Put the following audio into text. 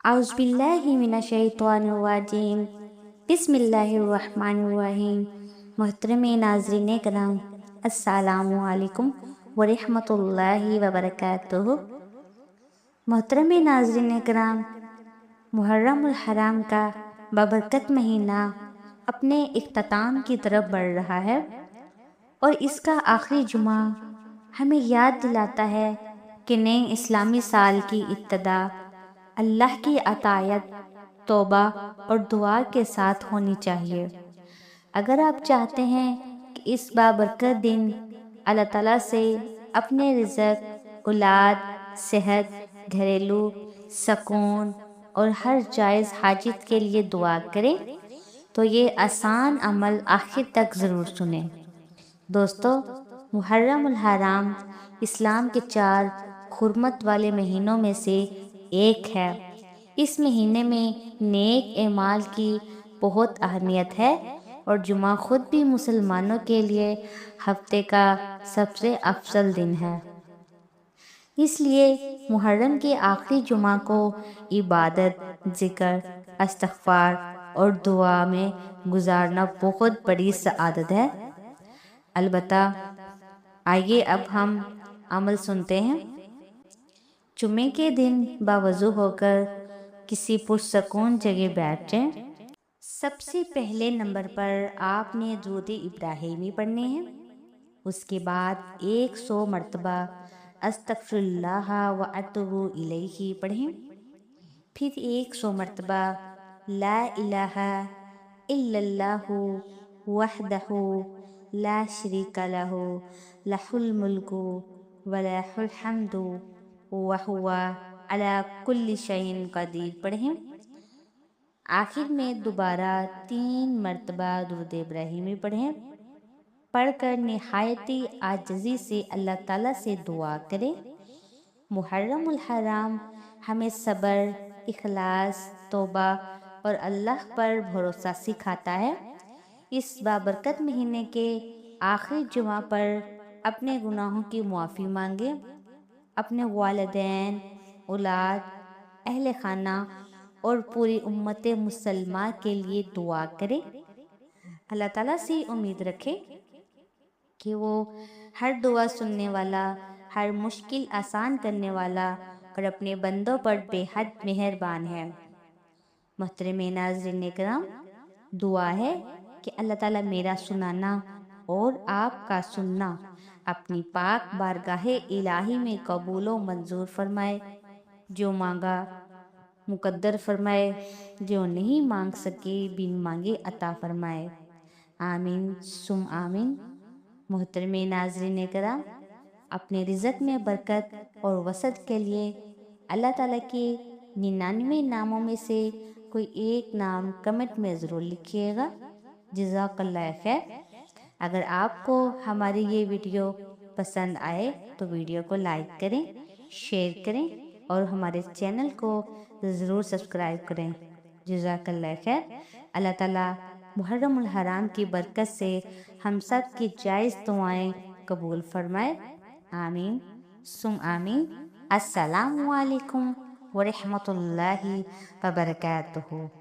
اعوذ باللہ من الشیطان الرجیم، بسم اللہ الرحمن الرحیم۔ محترم ناظرین کرام، السلام علیکم ورحمۃ اللہ وبرکاتہ۔ محترم ناظرین کرام، محرم الحرام کا بابرکت مہینہ اپنے اختتام کی طرف بڑھ رہا ہے، اور اس کا آخری جمعہ ہمیں یاد دلاتا ہے کہ نئے اسلامی سال کی ابتدا اللہ کی اطاعت، توبہ اور دعا کے ساتھ ہونی چاہیے۔ اگر آپ چاہتے ہیں کہ اس بابرکت دن اللہ تعالیٰ سے اپنے رزق، اولاد، صحت، گھریلو سکون اور ہر جائز حاجت کے لیے دعا کریں تو یہ آسان عمل آخر تک ضرور سنیں۔ دوستو، محرم الحرام اسلام کے 4 حرمت والے مہینوں میں سے ایک ہے۔ اس مہینے میں نیک اعمال کی بہت اہمیت ہے، اور جمعہ خود بھی مسلمانوں کے لیے ہفتے کا سب سے افضل دن ہے۔ اس لیے محرم کے آخری جمعہ کو عبادت، ذکر، استغفار اور دعا میں گزارنا بہت بڑی سعادت ہے۔ البتہ آئیے اب ہم عمل سنتے ہیں۔ جمعے کے دن باوضو ہو کر کسی پرسکون جگہ بیٹھ جائیں۔ سب سے پہلے نمبر پر آپ نے درود ابراہیمی پڑھنے ہیں۔ اس کے بعد 100 مرتبہ استغفر اللہ و اتوب الیہ پڑھیں۔ پھر 100 مرتبہ لا الہ الا اللہ وحدہ لا شریک لہ لہ الملک و لہ الحمد وہو علی کل شیء قدیر پڑھیں۔ آخر میں دوبارہ 3 مرتبہ درود ابراہیمی پڑھیں۔ پڑھ کر نہایتی عاجزی سے اللہ تعالیٰ سے دعا کریں۔ محرم الحرام ہمیں صبر، اخلاص، توبہ اور اللہ پر بھروسہ سکھاتا ہے۔ اس بابرکت مہینے کے آخری جمعہ پر اپنے گناہوں کی معافی مانگیں، اپنے والدین، اولاد، اہل خانہ اور پوری امت مسلمہ کے لیے دعا کریں۔ اللہ تعالیٰ سے امید رکھیں کہ وہ ہر دعا سننے والا، ہر مشکل آسان کرنے والا اور اپنے بندوں پر بے حد مہربان ہے۔ محترم ناظرین کرام، دعا ہے کہ اللہ تعالیٰ میرا سنانا اور آپ کا سننا اپنی پاک بارگاہ الہی میں قبول و منظور فرمائے۔ جو مانگا مقدر فرمائے، جو نہیں مانگ سکے بن مانگے عطا فرمائے۔ آمین ثم آمین۔ محترم ناظرین کرام، اپنے رزق میں برکت اور وسعت کے لیے اللہ تعالیٰ کے 99 ناموں میں سے کوئی ایک نام کمنٹ میں ضرور لکھیے گا۔ جزاک اللہ خیر۔ اگر آپ کو ہماری یہ ویڈیو پسند آئے تو ویڈیو کو لائک کریں، شیئر کریں اور ہمارے چینل کو ضرور سبسکرائب کریں۔ جزاک اللہ خیر۔ اللہ تعالیٰ محرم الحرام کی برکت سے ہم سب کی جائز دعائیں قبول فرمائے۔ آمین ثم آمین۔ السلام علیکم ورحمۃ اللہ وبرکاتہ۔